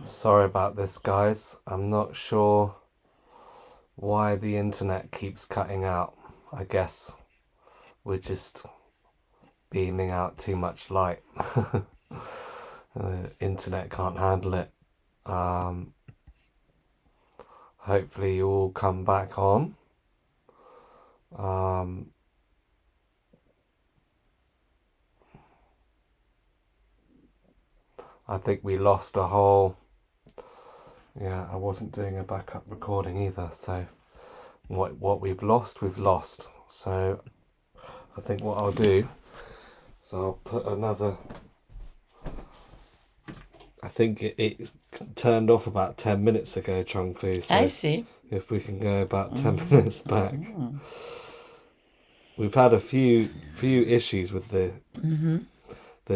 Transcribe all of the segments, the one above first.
Sorry about this, guys. I'm not sure why the internet keeps cutting out. I guess we're just beaming out too much light. The internet can't handle it. Um, Hopefully you all come back on. Um, I think we lost a whole... Yeah, I wasn't doing a backup recording either, so what we've lost, we've lost. So I think what I'll do is I'll put another... I think it turned off about 10 minutes ago, Chung Fu. So I see. if we can go about 10 minutes back. We've had a few issues with the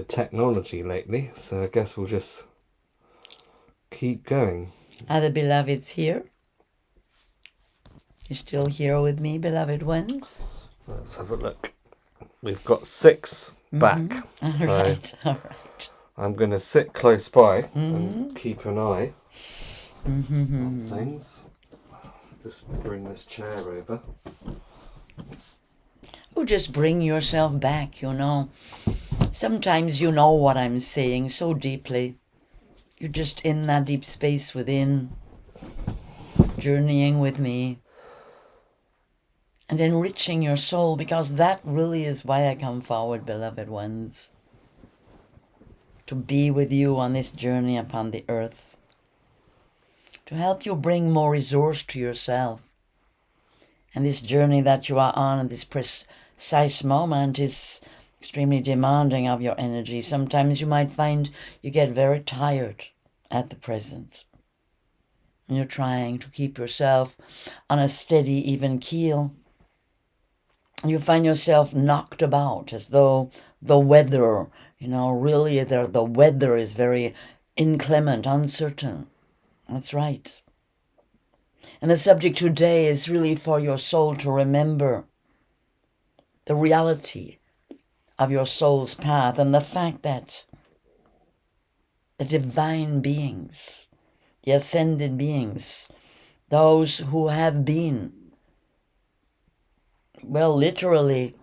technology lately, so I guess we'll just keep going. Are the beloveds here? You're still here with me, beloved ones? Let's have a look. We've got 6 back. All So right. I'm going to sit close by and keep an eye on things. Just bring this chair over. Oh, just bring yourself back, Sometimes you know what I'm saying so deeply. You're just in that deep space within, journeying with me and enriching your soul, because that really is why I come forward, beloved ones. To be with you on this journey upon the earth. To help you bring more resource to yourself. And this journey that you are on at this precise moment is extremely demanding of your energy. Sometimes you might find you get very tired at the present. And you're trying to keep yourself on a steady, even keel. And you find yourself knocked about as though the weather, really the weather is very inclement, uncertain. That's right. And the subject today is really for your soul to remember the reality of your soul's path and the fact that the divine beings, the ascended beings, those who have been, literally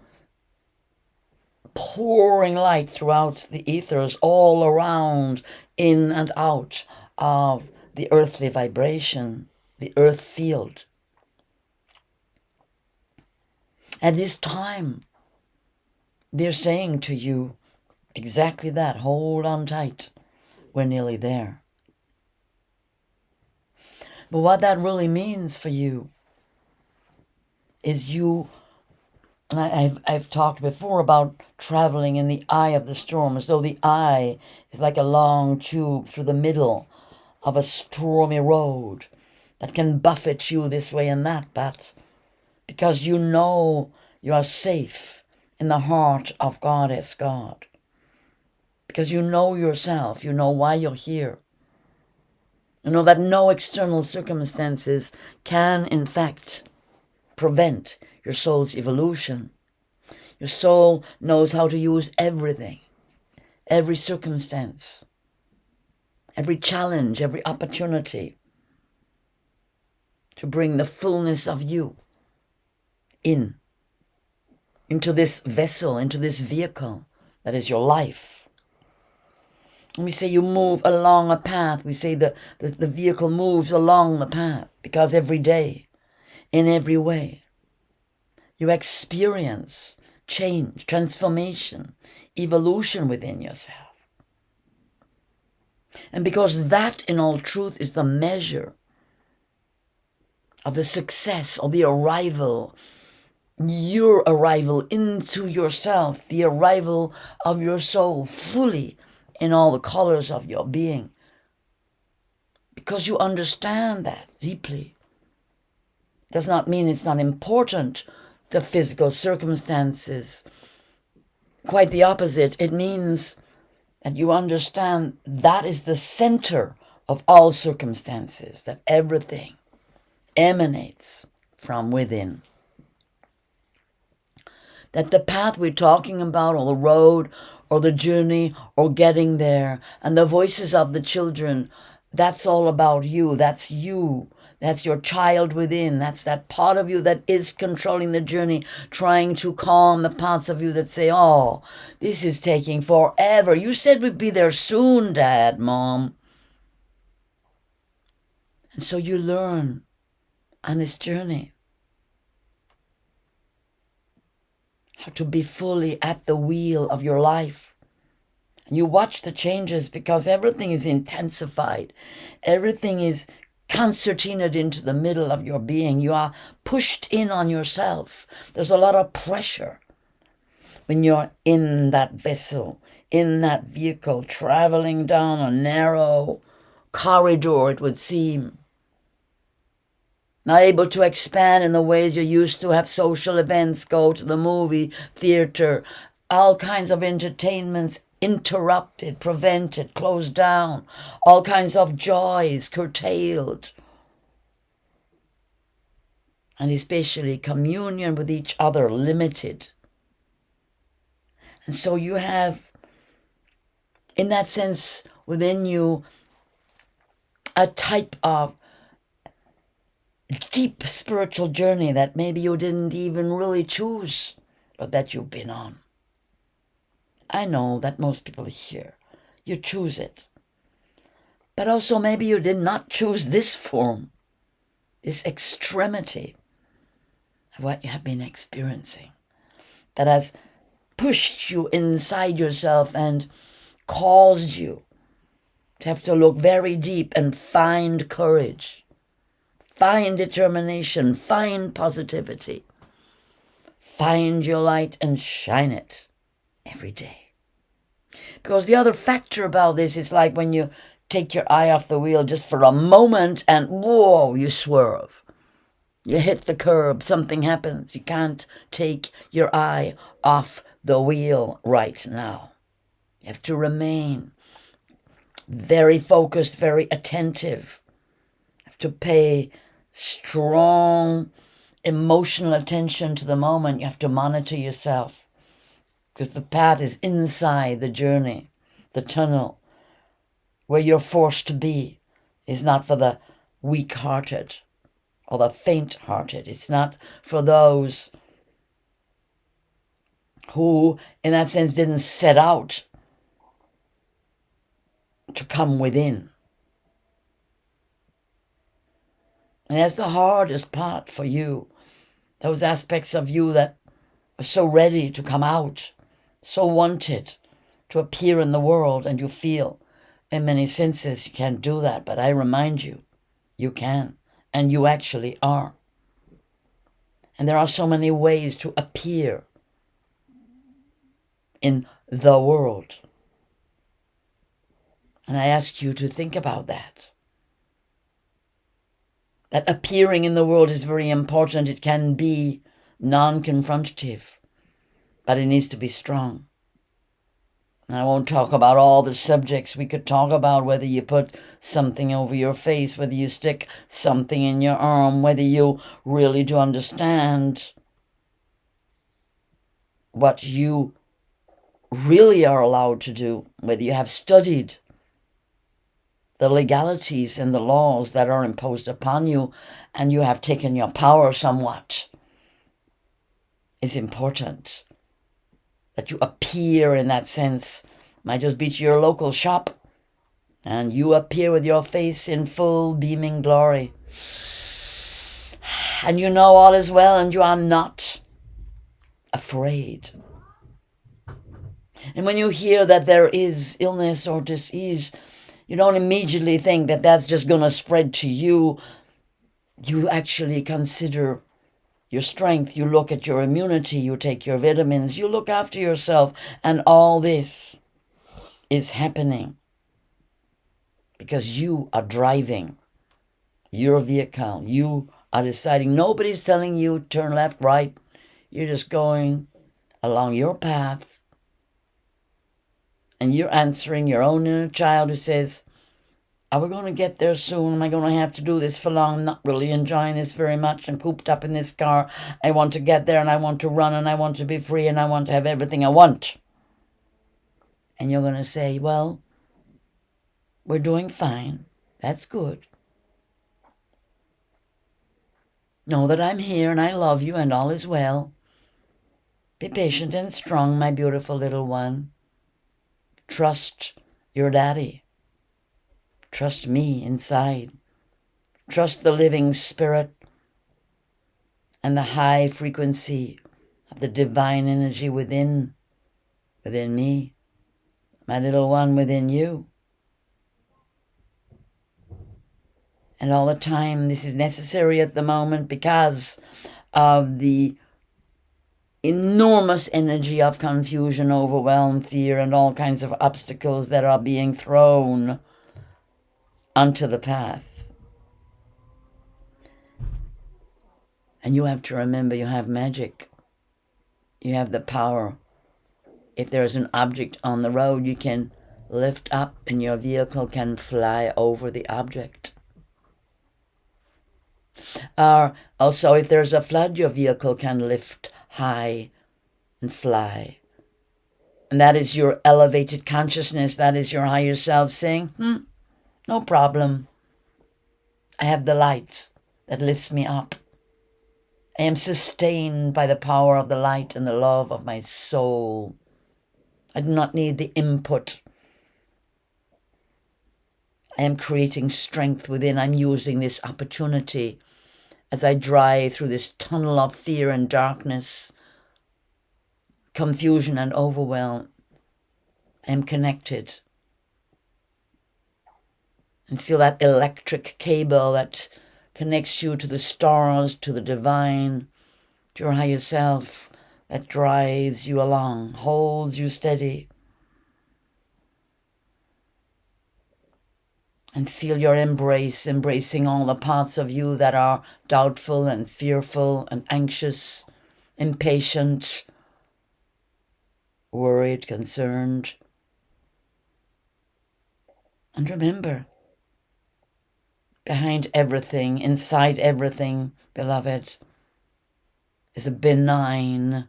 pouring light throughout the ethers all around, in and out of the earthly vibration, the earth field. At this time, they're saying to you exactly that. Hold on tight. We're nearly there. But what that really means for you is you, and I've talked before about traveling in the eye of the storm, as though the eye is like a long tube through the middle of a stormy road that can buffet you this way and that, but because you know you are safe in the heart of Goddess God. Because you know yourself, you know why you're here. You know that no external circumstances can, in fact, prevent your soul's evolution. Your soul knows how to use everything, every circumstance, every challenge, every opportunity to bring the fullness of you into this vessel, into this vehicle that is your life. And we say you move along a path. We say the vehicle moves along the path because every day, in every way, you experience change, transformation, evolution within yourself. And because that, in all truth, is the measure of the success of the arrival, your arrival into yourself, the arrival of your soul fully in all the colors of your being. Because you understand that deeply. Does not mean it's not important, the physical circumstances. Quite the opposite. It means that you understand that is the center of all circumstances, that everything emanates from within. That the path we're talking about, or the road, or the journey, or getting there, and the voices of the children, that's all about you. That's you. That's your child within. That's that part of you that is controlling the journey, trying to calm the parts of you that say, oh, this is taking forever. You said we'd be there soon, Dad, Mom. And so you learn on this journey how to be fully at the wheel of your life. And you watch the changes because everything is intensified. Everything is concertinaed into the middle of your being. You are pushed in on yourself. There's a lot of pressure when you're in that vessel, in that vehicle, traveling down a narrow corridor, it would seem. Not able to expand in the ways you used to, have social events, go to the movie, theater, all kinds of entertainments interrupted, prevented, closed down, all kinds of joys curtailed. And especially communion with each other limited. And so you have, in that sense, within you, a type of deep spiritual journey that maybe you didn't even really choose, but that you've been on. I know that most people here, you choose it. But also maybe you did not choose this form, this extremity of what you have been experiencing, that has pushed you inside yourself and caused you to have to look very deep and find courage, find determination, find positivity, find your light and shine it every day. Because the other factor about this is like when you take your eye off the wheel just for a moment and whoa, you swerve. You hit the curb, something happens. You can't take your eye off the wheel right now. You have to remain very focused, very attentive. You have to pay strong emotional attention to the moment. You have to monitor yourself. Because the path is inside the journey, the tunnel. Where you're forced to be is not for the weak-hearted or the faint-hearted. It's not for those who, in that sense, didn't set out to come within. And that's the hardest part for you. Those aspects of you that are so ready to come out, so wanted to appear in the world, and you feel in many senses you can't do that. But I remind you, you can, and you actually are. And there are so many ways to appear in the world. And I ask you to think about that. That appearing in the world is very important. It can be non-confrontative, but it needs to be strong. And I won't talk about all the subjects we could talk about, whether you put something over your face, whether you stick something in your arm, whether you really do understand what you really are allowed to do, whether you have studied the legalities and the laws that are imposed upon you, and you have taken your power somewhat, is important. That you appear in that sense. Might just be to your local shop, and you appear with your face in full beaming glory. And you know all is well, and you are not afraid. And when you hear that there is illness or disease, you don't immediately think that that's just going to spread to you. You actually consider your strength. You look at your immunity. You take your vitamins. You look after yourself. And all this is happening because you are driving your vehicle. You are deciding. Nobody's telling you turn left, right. You're just going along your path. And you're answering your own inner child who says, are we going to get there soon? Am I going to have to do this for long? I'm not really enjoying this very much. I'm cooped up in this car. I want to get there, and I want to run, and I want to be free, and I want to have everything I want. And you're going to say, well, we're doing fine. That's good. Know that I'm here and I love you and all is well. Be patient and strong, my beautiful little one. Trust your daddy. Trust me inside. Trust the living spirit and the high frequency of the divine energy within me, my little one within you. And all the time, this is necessary at the moment because of the enormous energy of confusion, overwhelm, fear, and all kinds of obstacles that are being thrown onto the path. And you have to remember you have magic. You have the power. If there's an object on the road, you can lift up and your vehicle can fly over the object. Also, if there's a flood, your vehicle can lift high and fly. And that is your elevated consciousness. That is your higher self saying, no problem. I have the light that lifts me up. I am sustained by the power of the light and the love of my soul. I do not need the input. I am creating strength within. I'm using this opportunity as I drive through this tunnel of fear and darkness, confusion and overwhelm. I am connected. And feel that electric cable that connects you to the stars, to the divine, to your higher self, that drives you along, holds you steady. And feel your embracing all the parts of you that are doubtful and fearful and anxious, impatient, worried, concerned. And remember, behind everything, inside everything, beloved, is a benign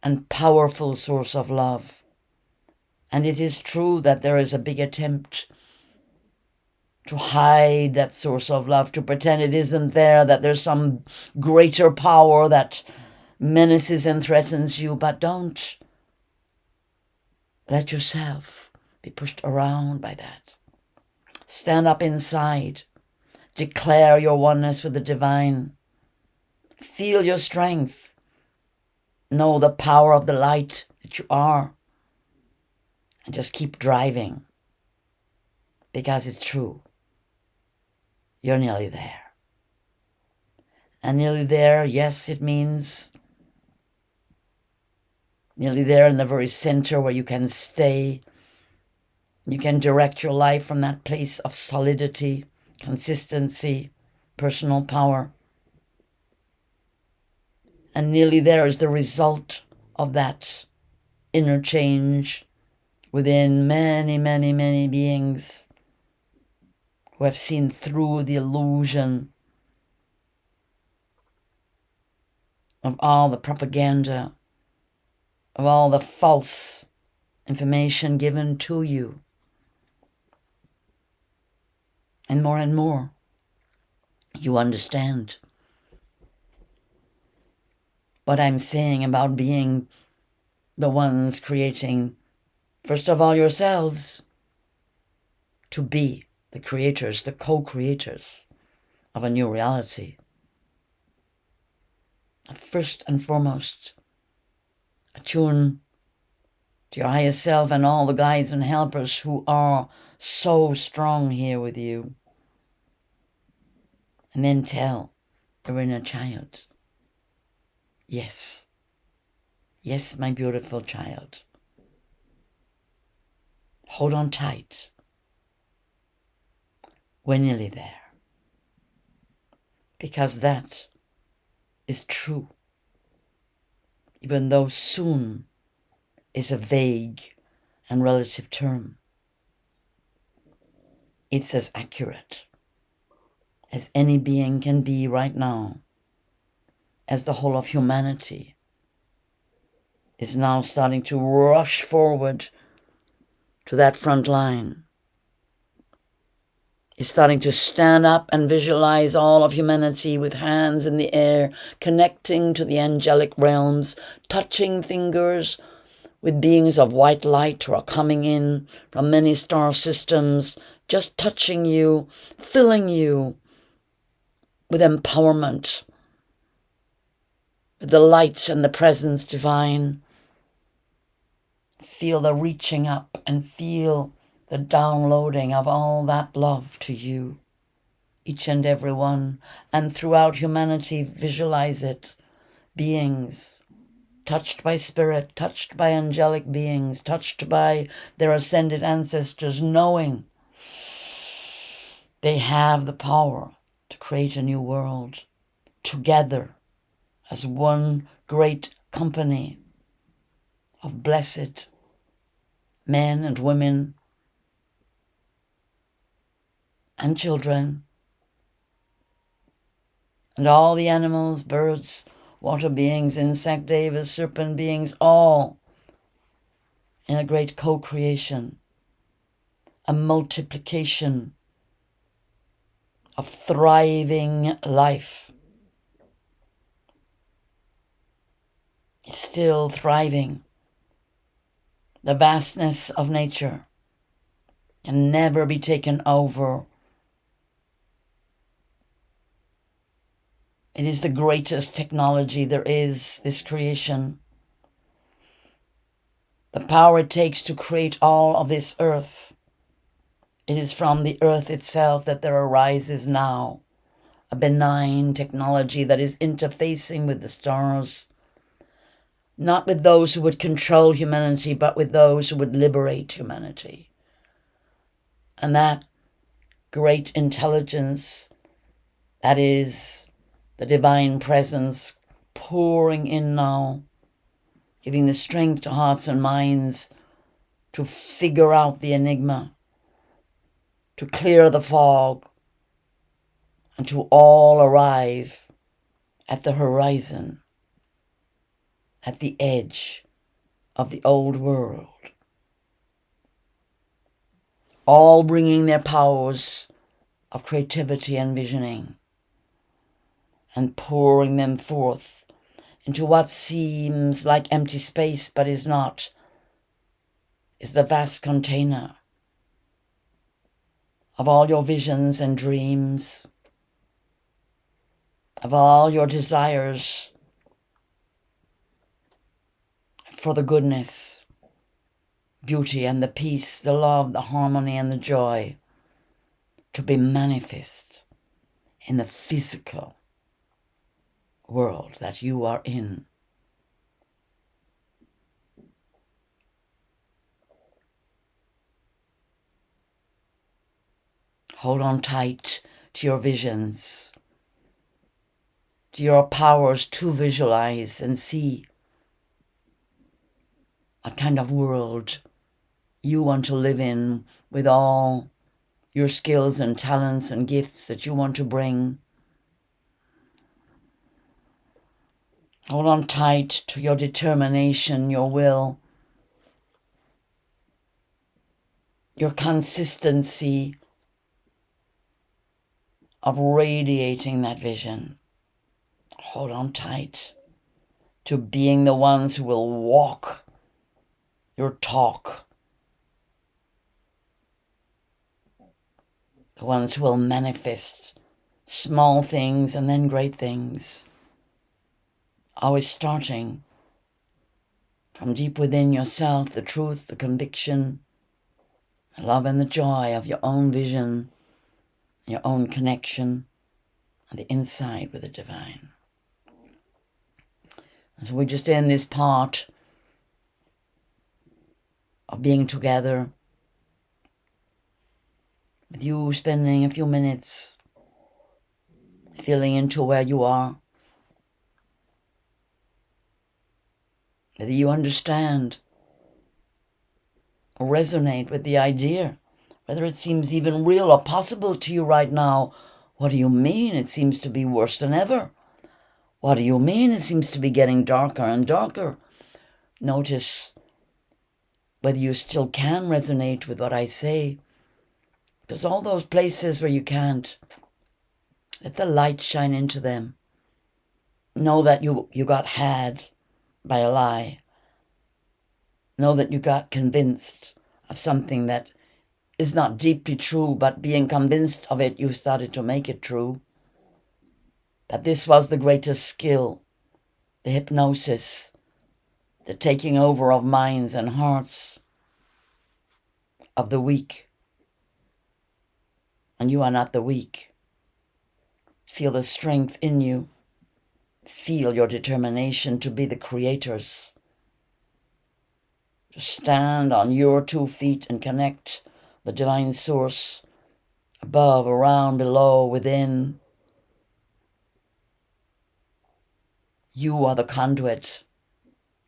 and powerful source of love. And it is true that there is a big attempt to hide that source of love, to pretend it isn't there, that there's some greater power that menaces and threatens you. But don't let yourself be pushed around by that. Stand up inside. Declare your oneness with the divine. Feel your strength. Know the power of the light that you are. And just keep driving. Because it's true. You're nearly there. And nearly there, yes, it means nearly there in the very center where you can stay. You can direct your life from that place of solidity, consistency, personal power. And nearly there is the result of that inner change within many, many, many beings who have seen through the illusion of all the propaganda, of all the false information given to you. And more, you understand what I'm saying about being the ones creating, first of all, yourselves, to be the creators, the co-creators of a new reality. First and foremost, attune to your higher self and all the guides and helpers who are so strong here with you. And then tell your inner child, yes, yes, my beautiful child. Hold on tight. We're nearly there. Because that is true. Even though soon is a vague and relative term. It's as accurate as any being can be right now, as the whole of humanity is now starting to rush forward to that front line. is starting to stand up and visualize all of humanity with hands in the air, connecting to the angelic realms, touching fingers with beings of white light who are coming in from many star systems, just touching you, filling you with empowerment, with the light and the presence divine. Feel the reaching up and feel the downloading of all that love to you, each and every one. And throughout humanity, visualize it. Beings touched by spirit, touched by angelic beings, touched by their ascended ancestors, knowing they have the power to create a new world together as one great company of blessed men and women and children and all the animals, birds, water beings, insect devas, serpent beings, all in a great co-creation, a multiplication of thriving life. It's still thriving. The vastness of nature can never be taken over. It is the greatest technology there is, this creation. The power it takes to create all of this earth. It is from the earth itself that there arises now a benign technology that is interfacing with the stars, not with those who would control humanity, but with those who would liberate humanity. And that great intelligence, that is the divine presence pouring in now, giving the strength to hearts and minds to figure out the enigma, to clear the fog, and to all arrive at the horizon, at the edge of the old world, all bringing their powers of creativity and visioning and pouring them forth into what seems like empty space but is not, is the vast container of all your visions and dreams, of all your desires for the goodness, beauty and the peace, the love, the harmony and the joy to be manifest in the physical world that you are in. Hold on tight to your visions, to your powers to visualize and see what kind of world you want to live in with all your skills and talents and gifts that you want to bring. Hold on tight to your determination, your will, your consistency of radiating that vision. Hold on tight to being the ones who will walk your talk, the ones who will manifest small things and then great things, always starting from deep within yourself, the truth, the conviction, the love and the joy of your own vision, your own connection, and the inside with the divine. And so we just end this part of being together, with you spending a few minutes feeling into where you are, whether you understand or resonate with the idea, whether it seems even real or possible to you right now. What do you mean? It seems to be worse than ever. What do you mean? It seems to be getting darker and darker. Notice whether you still can resonate with what I say. Because all those places where you can't, let the light shine into them. Know that you got had by a lie. Know that you got convinced of something that is not deeply true, but being convinced of it, you started to make it true. That this was the greatest skill, the hypnosis, the taking over of minds and hearts of the weak. And you are not the weak. Feel the strength in you. Feel your determination to be the creators. To stand on your 2 feet and connect the divine source above, around, below, within. You are the conduit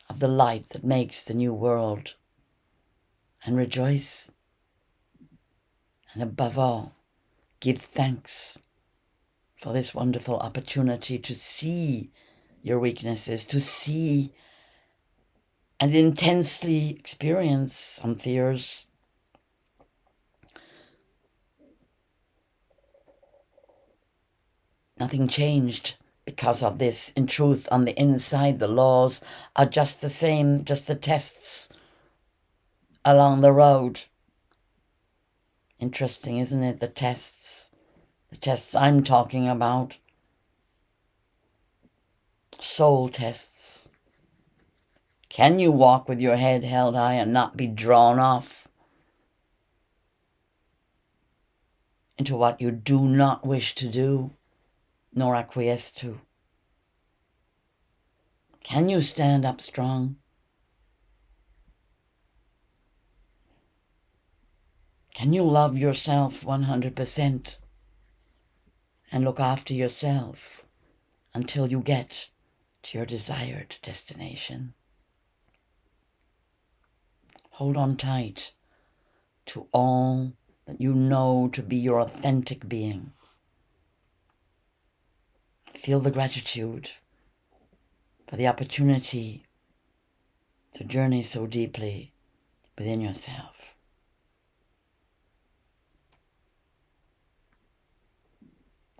of the light that makes the new world. And rejoice. And above all, give thanks for this wonderful opportunity to see your weaknesses, to see and intensely experience some fears. Nothing changed because of this. In truth, on the inside, the laws are just the same, just the tests along the road. Interesting, isn't it? The tests I'm talking about. Soul tests. Can you walk with your head held high and not be drawn off into what you do not wish to do, nor acquiesce to? Can you stand up strong? Can you love yourself 100% and look after yourself until you get to your desired destination? Hold on tight to all that you know to be your authentic being. Feel the gratitude for the opportunity to journey so deeply within yourself.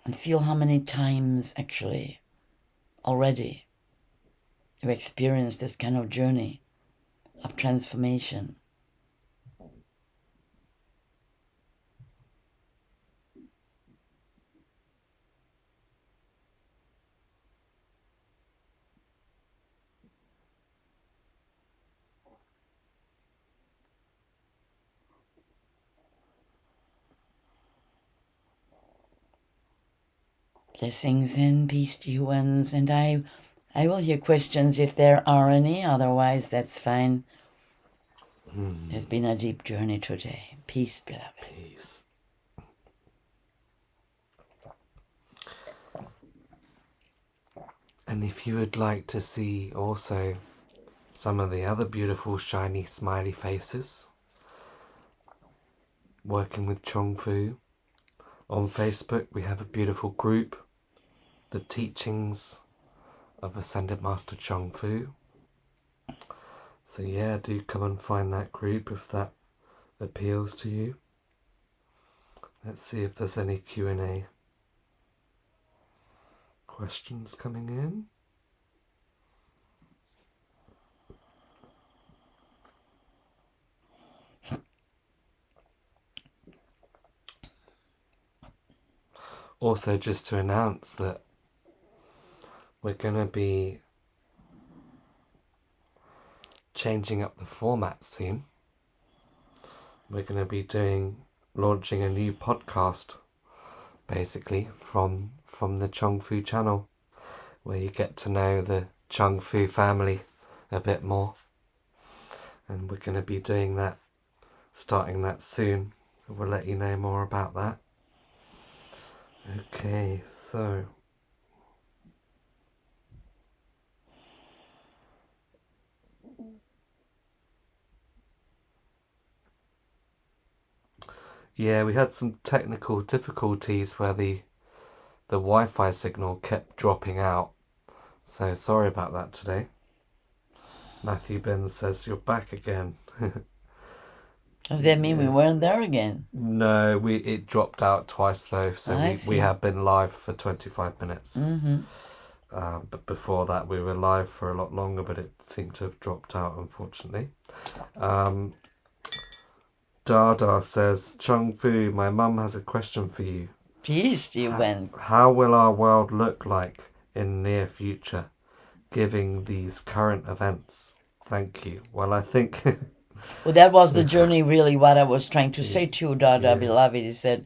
And feel how many times actually already you've experienced this kind of journey of transformation. Blessings and peace to you ones, and I will hear questions if there are any, otherwise that's fine. It's been a deep journey today. Peace, beloved. Peace. And if you would like to see also some of the other beautiful shiny smiley faces working with Chong Fu, on Facebook we have a beautiful group, The Teachings of Ascended Master Chong Fu. So yeah, do come and find that group if that appeals to you. Let's see if there's any Q&A questions coming in. Also, just to announce that we're going to be changing up the format soon. We're going to be launching a new podcast, basically, from the Chong Fu channel, where you get to know the Chong Fu family a bit more. And we're going to be doing that, starting that soon. So we'll let you know more about that. Okay, so yeah, we had some technical difficulties where the Wi-Fi signal kept dropping out. So sorry about that today. Matthew Ben says you're back again. Does that mean we weren't there again? No, it dropped out twice though, so I we see. have been live for 25 minutes. Mm-hmm. But before that, we were live for a lot longer, but it seemed to have dropped out, unfortunately. Dada says, Chung Fu, my mum has a question for you. Please, you went. How will our world look like in near future, given these current events? Thank you. Well, I think... Well, that was the journey, really, what I was trying to say to you, Dada, beloved, is that,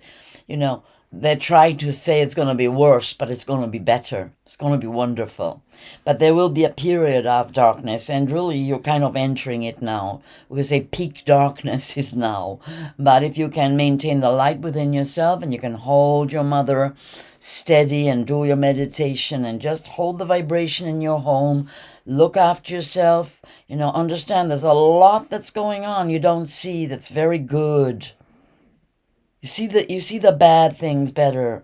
they're trying to say it's going to be worse, but it's going to be better. It's going to be wonderful. But there will be a period of darkness, and really you're kind of entering it now. We could say peak darkness is now. But if you can maintain the light within yourself and you can hold your mother steady and do your meditation and just hold the vibration in your home, look after yourself, understand there's a lot that's going on you don't see that's very good. You see the bad things better,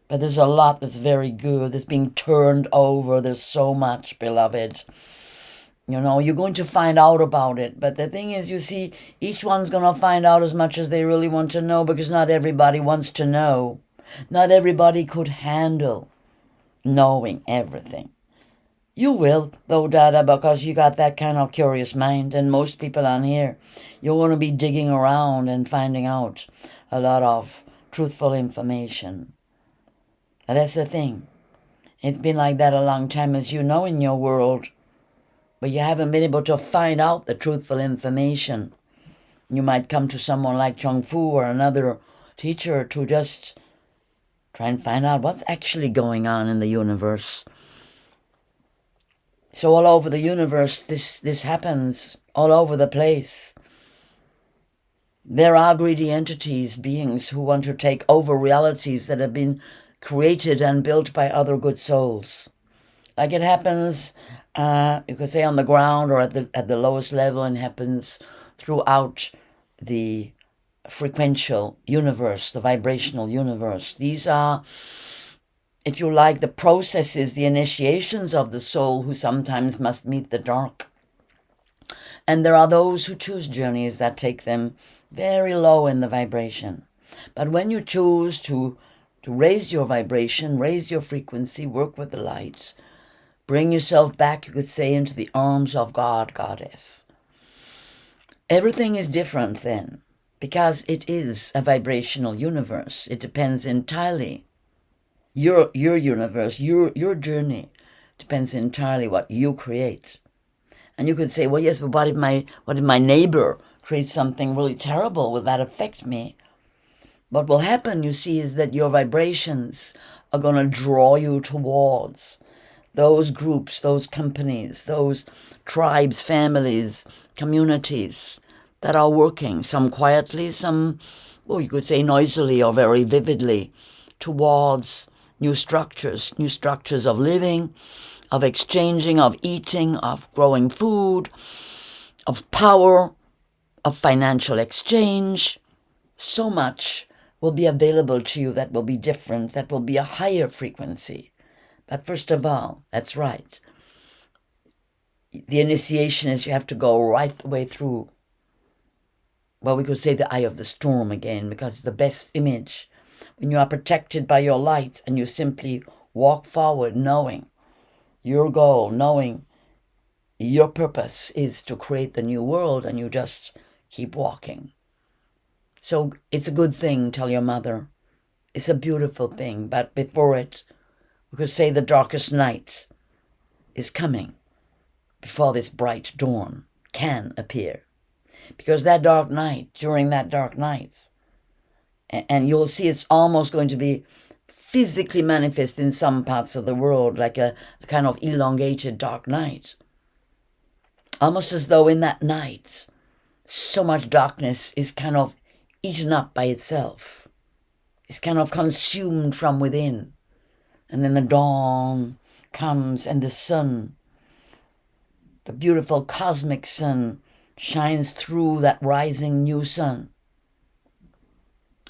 but there's a lot that's very good that's being turned over. There's so much, beloved. You're going to find out about it. But the thing is, you see, each one's going to find out as much as they really want to know, because not everybody wants to know. Not everybody could handle knowing everything. You will, though, Dada, because you got that kind of curious mind, and most people on here, you're going to be digging around and finding out a lot of truthful information. And that's the thing. It's been like that a long time, as you know, in your world, but you haven't been able to find out the truthful information. You might come to someone like Chung Fu or another teacher to just try and find out what's actually going on in the universe. So all over the universe, this happens all over the place. There are greedy entities, beings who want to take over realities that have been created and built by other good souls. Like it happens, you could say, on the ground or at the lowest level, and happens throughout the frequential universe, the vibrational universe. These are, if you like, the processes, the initiations of the soul who sometimes must meet the dark. And there are those who choose journeys that take them very low in the vibration. But when you choose to raise your vibration, raise your frequency, work with the light, bring yourself back, you could say, into the arms of God, Goddess. Everything is different then, because it is a vibrational universe. It depends entirely. Your universe, your journey depends entirely what you create. And you could say, well, yes, but what if my neighbor creates something really terrible? Will that affect me? What will happen, you see, is that your vibrations are going to draw you towards those groups, those companies, those tribes, families, communities that are working, some quietly, some, well, you could say noisily or very vividly, towards new structures of living, of exchanging, of eating, of growing food, of power, of financial exchange. So much will be available to you that will be different, that will be a higher frequency. But first of all, that's right. The initiation is you have to go right the way through. Well, we could say the eye of the storm again, because it's the best image. When you are protected by your light and you simply walk forward knowing your goal, knowing your purpose is to create the new world, and you just keep walking. So it's a good thing, tell your mother. It's a beautiful thing, but before it, we could say the darkest night is coming before this bright dawn can appear. Because that dark night, during that dark night, and you'll see it's almost going to be physically manifest in some parts of the world, like a kind of elongated dark night. Almost as though in that night, so much darkness is kind of eaten up by itself. It's kind of consumed from within. And then the dawn comes and the sun, the beautiful cosmic sun, shines through that rising new sun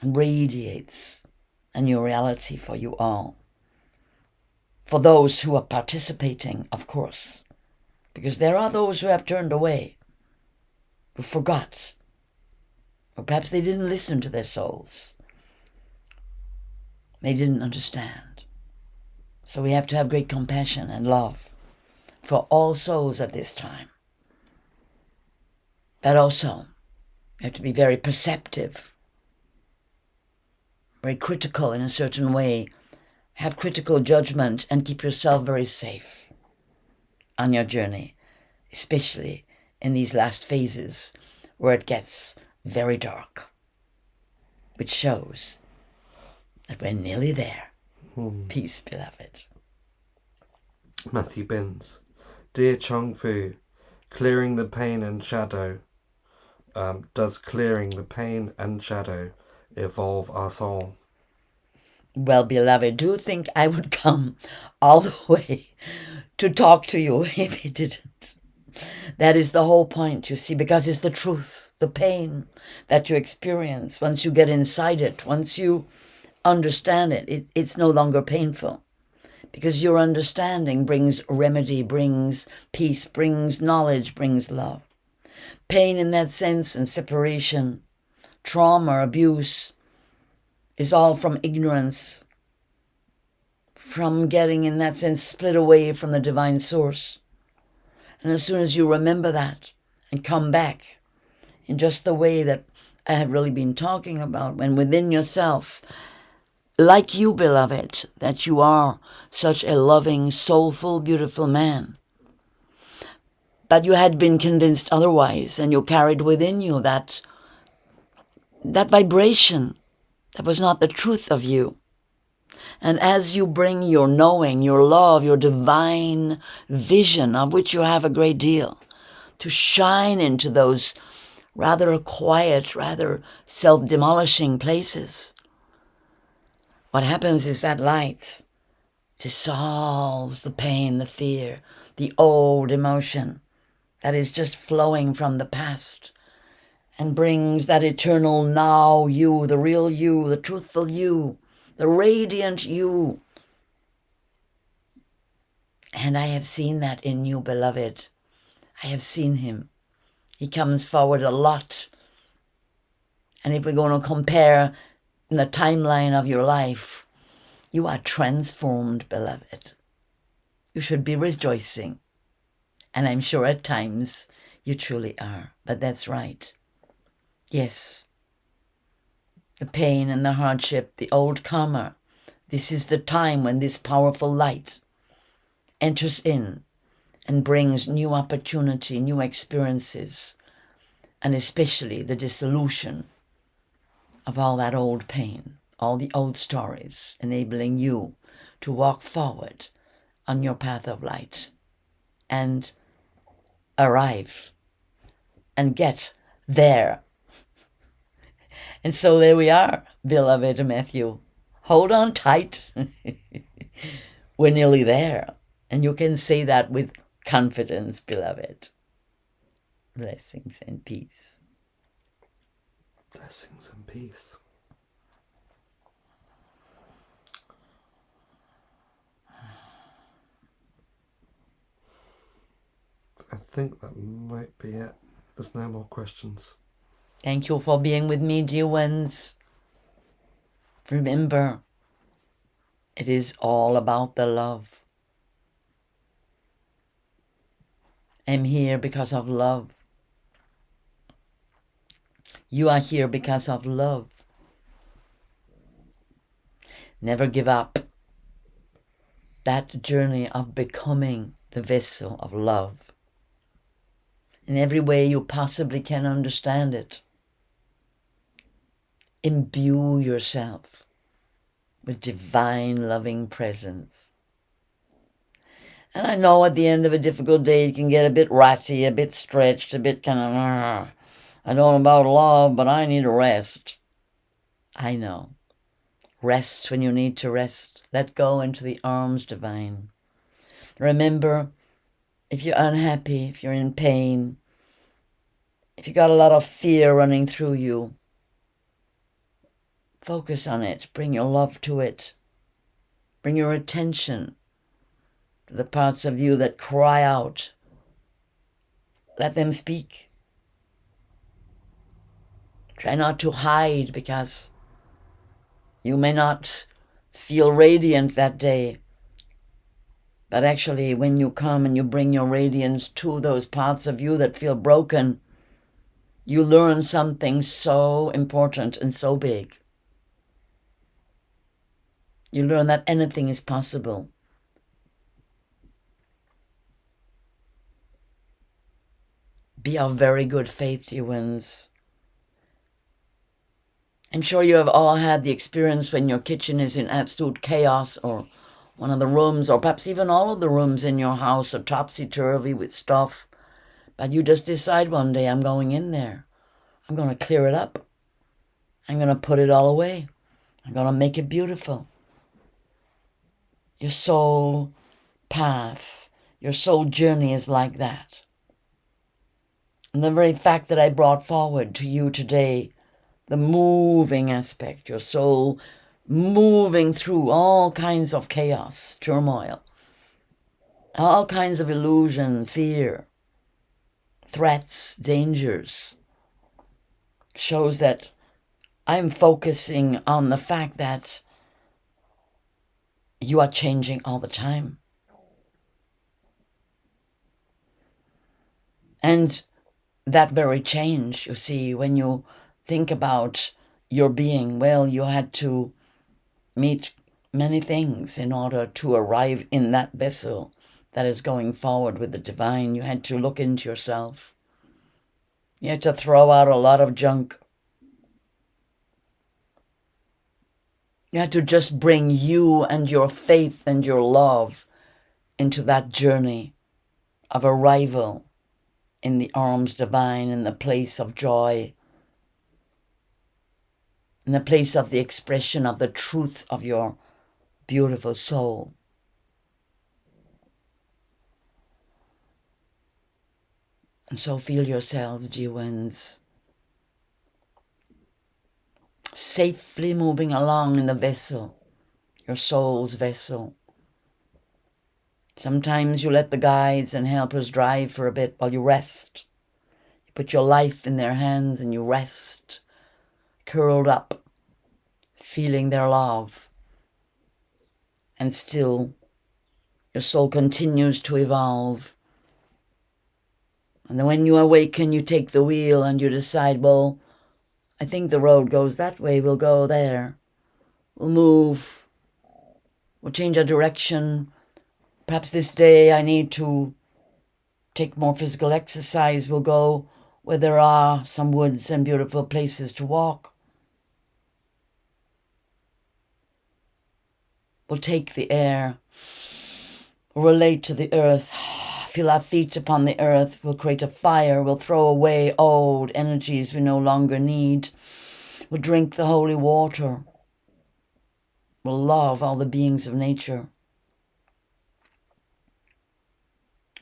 and radiates a new reality for you all. For those who are participating, of course, because there are those who have turned away, who forgot, Or perhaps they didn't listen to their souls. They didn't understand. So we have to have great compassion and love for all souls at this time. But also, you have to be very perceptive, very critical in a certain way, have critical judgment, and keep yourself very safe on your journey, especially in these last phases where it gets very dark, which shows that we're nearly there. Peace, beloved. Matthew Binns. Dear Chongpu, clearing the pain and shadow. Does clearing the pain and shadow evolve our soul? Well, beloved, do you think I would come all the way to talk to you if it didn't? That is the whole point, you see, because it's the truth, the pain that you experience. Once you get inside it, once you understand it, it's no longer painful. Because your understanding brings remedy, brings peace, brings knowledge, brings love. Pain in that sense and separation, trauma, abuse, is all from ignorance, from getting, in that sense, split away from the divine source. And as soon as you remember that and come back in just the way that I have really been talking about, when within yourself, like you, beloved, that you are such a loving, soulful, beautiful man, but you had been convinced otherwise, and you carried within you that vibration that was not the truth of you. And as you bring your knowing, your love, your divine vision, of which you have a great deal, to shine into those rather quiet, rather self-demolishing places, what happens is that light dissolves the pain, the fear, the old emotion that is just flowing from the past, and brings that eternal now you, the real you, the truthful you, the radiant you. And I have seen that in you, beloved. I have seen him. He comes forward a lot. And if we're going to compare in the timeline of your life, you are transformed, beloved. You should be rejoicing. And I'm sure at times you truly are. But that's right. Yes. The pain and the hardship, the old karma. This is the time when this powerful light enters in and brings new opportunity, new experiences, and especially the dissolution of all that old pain, all the old stories, enabling you to walk forward on your path of light and arrive and get there. And so there we are, beloved Matthew. Hold on tight. We're nearly there. And you can say that with confidence, beloved. Blessings and peace. Blessings and peace. I think that might be it. There's no more questions. Thank you for being with me, dear ones. Remember, it is all about the love. I'm here because of love. You are here because of love. Never give up that journey of becoming the vessel of love in every way you possibly can understand it. Imbue yourself with divine loving presence. And I know at the end of a difficult day you can get a bit ratty, a bit stretched, a bit kind of, I don't know about love, but I need a rest. I know. Rest when you need to rest. Let go into the arms divine. Remember, if you're unhappy, if you're in pain, if you got a lot of fear running through you, focus on it. Bring your love to it. Bring your attention to the parts of you that cry out. Let them speak. Try not to hide, because you may not feel radiant that day. But actually, when you come and you bring your radiance to those parts of you that feel broken, you learn something so important and so big. You learn that anything is possible. Be of very good faith, dear ones. I'm sure you have all had the experience when your kitchen is in absolute chaos, or one of the rooms, or perhaps even all of the rooms in your house are topsy-turvy with stuff. But you just decide one day, I'm going in there. I'm going to clear it up. I'm going to put it all away. I'm going to make it beautiful. Your soul path, your soul journey is like that. And the very fact that I brought forward to you today, the moving aspect, your soul moving through all kinds of chaos, turmoil, all kinds of illusion, fear, threats, dangers, shows that I'm focusing on the fact that you are changing all the time. And that very change, you see, when you think about your being, well, you had to meet many things in order to arrive in that vessel that is going forward with the divine. You had to look into yourself. You had to throw out a lot of junk. You had to just bring you and your faith and your love into that journey of arrival in the arms divine, in the place of joy, in the place of the expression of the truth of your beautiful soul. And so feel yourselves, dear ones, safely moving along in the vessel, your soul's vessel. Sometimes you let the guides and helpers drive for a bit while you rest. You put your life in their hands and you rest, curled up, feeling their love. And still, your soul continues to evolve. And then when you awaken, you take the wheel and you decide, well, I think the road goes that way, we'll go there. We'll move. We'll change our direction. Perhaps this day I need to take more physical exercise. We'll go where there are some woods and beautiful places to walk. We'll take the air. We'll relate to the earth. Feel our feet upon the earth. We'll create a fire. We'll throw away old energies we no longer need. We'll drink the holy water. We'll love all the beings of nature.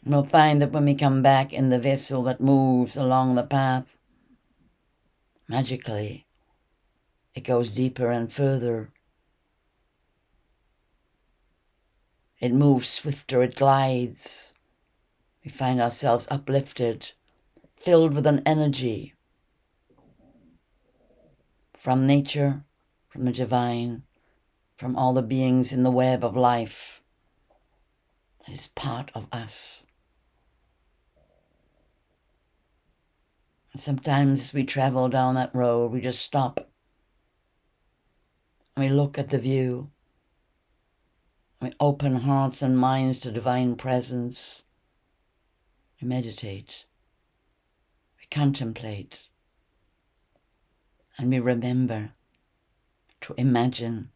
And we'll find that when we come back in the vessel that moves along the path, magically, it goes deeper and further. It moves swifter, it glides. We find ourselves uplifted, filled with an energy from nature, from the divine, from all the beings in the web of life that is part of us. And sometimes as we travel down that road, we just stop and we look at the view. We open hearts and minds to divine presence. We meditate. We contemplate. And we remember to imagine,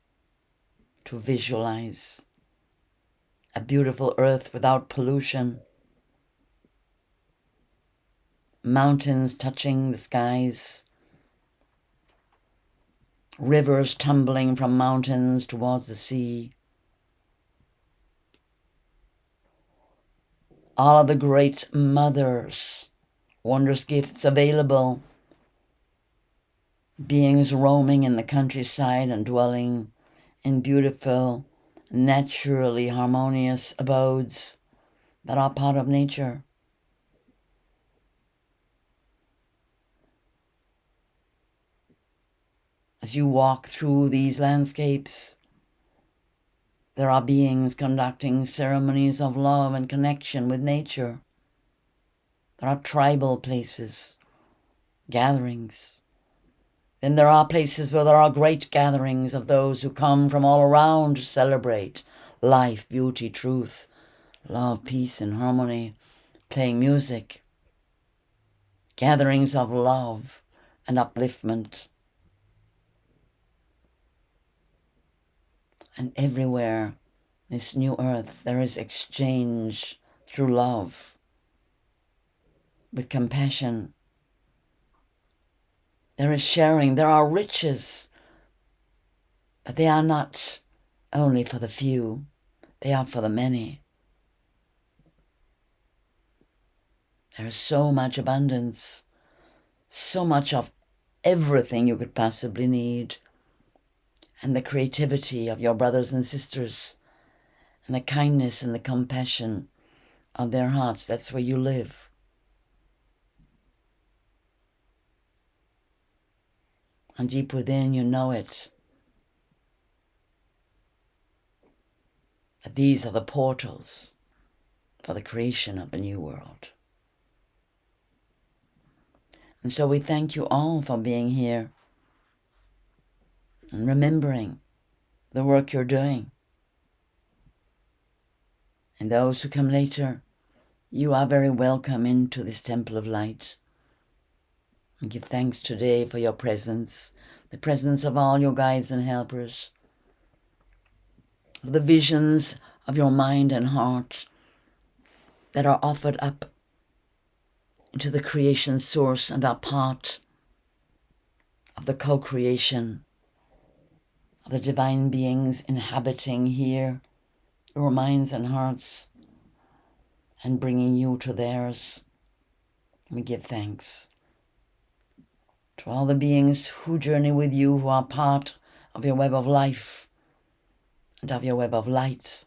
to visualize a beautiful earth without pollution, mountains touching the skies, rivers tumbling from mountains towards the sea, all of the great mothers, wondrous gifts available, beings roaming in the countryside and dwelling in beautiful, naturally harmonious abodes that are part of nature. As you walk through these landscapes, there are beings conducting ceremonies of love and connection with nature. There are tribal places, gatherings. Then there are places where there are great gatherings of those who come from all around to celebrate life, beauty, truth, love, peace, and harmony, playing music. Gatherings of love and upliftment. And everywhere, this new earth, there is exchange through love, with compassion. There is sharing, there are riches, but they are not only for the few, they are for the many. There is so much abundance, so much of everything you could possibly need. And the creativity of your brothers and sisters, and the kindness and the compassion of their hearts, that's where you live. And deep within, you know it. That these are the portals for the creation of the new world. And so we thank you all for being here and remembering the work you're doing. And those who come later, you are very welcome into this temple of light. And give thanks today for your presence, the presence of all your guides and helpers, for the visions of your mind and heart that are offered up into the creation source and are part of the co-creation of the divine beings inhabiting here, your minds and hearts, and bringing you to theirs. We give thanks to all the beings who journey with you, who are part of your web of life and of your web of light.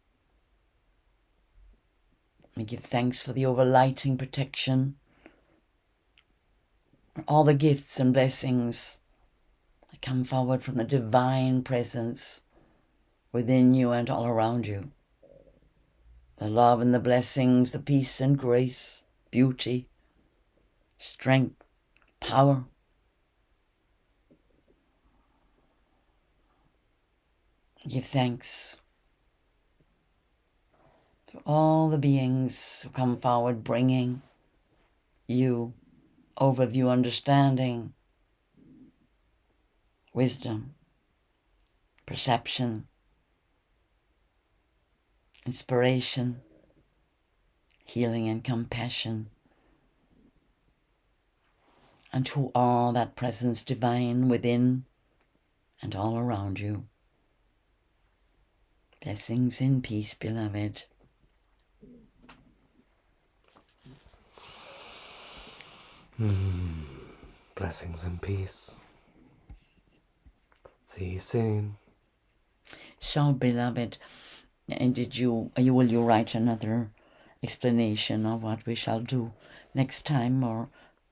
We give thanks for the overlighting protection, all the gifts and blessings that come forward from the divine presence within you and all around you. The love and the blessings, the peace and grace, beauty, strength, power. Give thanks to all the beings who come forward bringing you overview, understanding, wisdom, perception, inspiration, healing and compassion, and to all that presence divine within and all around you. Blessings in peace, beloved. Blessings and peace. See you soon. So, beloved, and will you write another explanation of what we shall do next time, or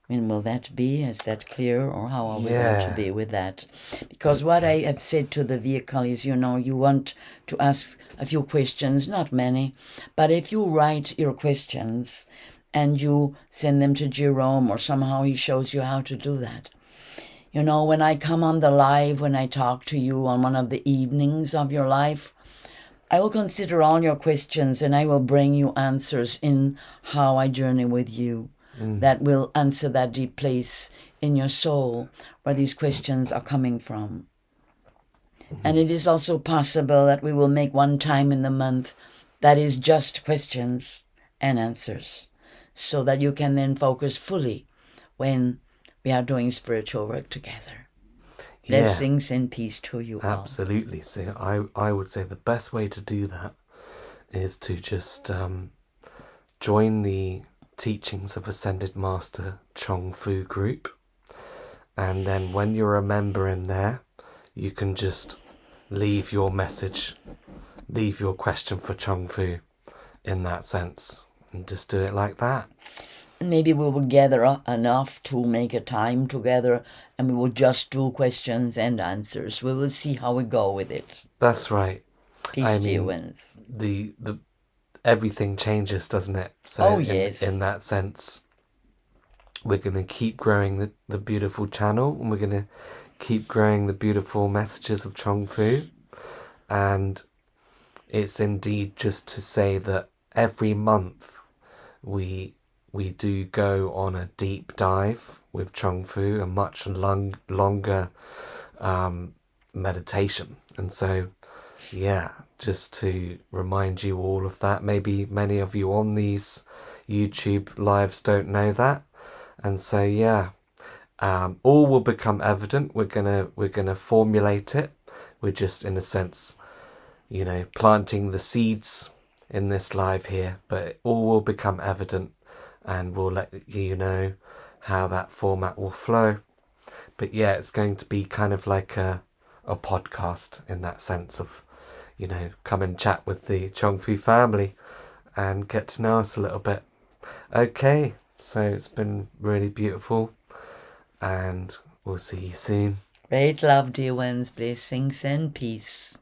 will that be? Is that clear, or how are we going to be with that? Because what I have said to the vehicle is, you want to ask a few questions, not many, but if you write your questions and you send them to Jerome, or somehow he shows you how to do that. When I come on the live, when I talk to you on one of the evenings of your life, I will consider all your questions and I will bring you answers in how I journey with you that will answer that deep place in your soul where these questions are coming from. And it is also possible that we will make one time in the month that is just questions and answers, so that you can then focus fully when we are doing spiritual work together. Blessings and peace to you all. Absolutely. So I would say the best way to do that is to just join the teachings of Ascended Master Chong Fu group. And then when you're a member in there, you can just leave your message, leave your question for Chong Fu in that sense, and just do it like that. maybe we will gather enough to make a time together, and we will just do questions and answers. We will see how we go with it. That's right. Peace to you, Wins. The everything changes, doesn't it? So Oh, in yes. that sense, we're going to keep growing the beautiful channel, and we're going to keep growing the beautiful messages of Chong Fu. And it's indeed just to say that every month we do go on a deep dive with Chong Fu, a much longer meditation. And so, yeah, just to remind you all of that. Maybe many of you on these YouTube lives don't know that. And so, yeah, all will become evident. We're gonna formulate it. We're just, in a sense, planting the seeds in this live here, but it all will become evident, and we'll let you know how that format will flow. But yeah, it's going to be kind of like a podcast in that sense of, come and chat with the Chong Fu family and get to know us a little bit. Okay, so it's been really beautiful, and we'll see you soon. Great love, dear ones. Blessings and peace.